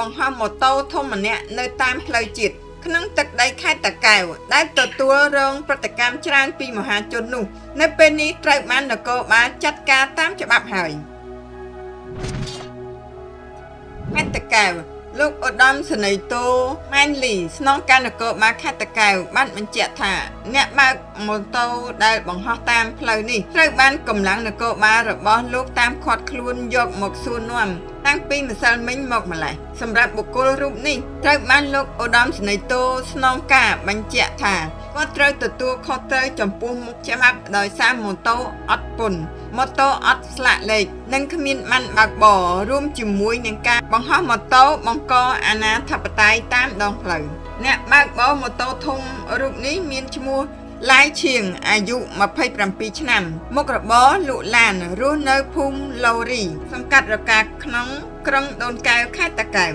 បង្ហោះម៉ូតូធំម្នាក់នៅតាមផ្លូវជាតិក្នុងទឹកដីខេត្តតាកែវដែលទទួលរងប្រតិកម្មច្រើនពីមហាជននោះនៅពេលនេះត្រូវបាននគរបាលចាត់ការតាមច្បាប់ហើយខេត្តតាកែវលោកឧត្តមសេនីយ៍តូម៉ែនលីស្នងការនគរបាលខេត្តតាកែវបានបញ្ជាក់ថាអ្នកបើកម៉ូតូដែលបង្ហោះតាមផ្លូវនេះត្រូវបានកម្លាំងនគរបាលរបស់លោកតាមឃាត់ខ្លួនយកមកសួរនាំតាំងពីម្សិលមិញមកម្លេះសម្រាប់បុគ្គលរូបនេះត្រូវបានលោកឧត្តមសេនីយ៍តូស្នងការបញ្ជាក់ថាគាត់ត្រូវទទួលខុសត្រូវចំពោះមុខច្បាប់ដោយសារម៉ូតូអត់ពន្ធម៉ូតូអត់ស្លាកលេខនិងគ្មានម៉ាន់បើកបររួមជាមួយនឹងការបង្ហោះម៉ូតូបង្កអនាធិបតេយ្យតាមដងផ្លូវអ្នកបើកបរម៉ូតូធំរូបនេះមានឈ្មោះឡាយឈៀងអាយុ27ឆ្នាំមុខរបរលក់ឡានរស់នៅភូមិឡូរីសង្កាត់រកាក្នុងក្រុងដូនកែវខេត្តតាកែវ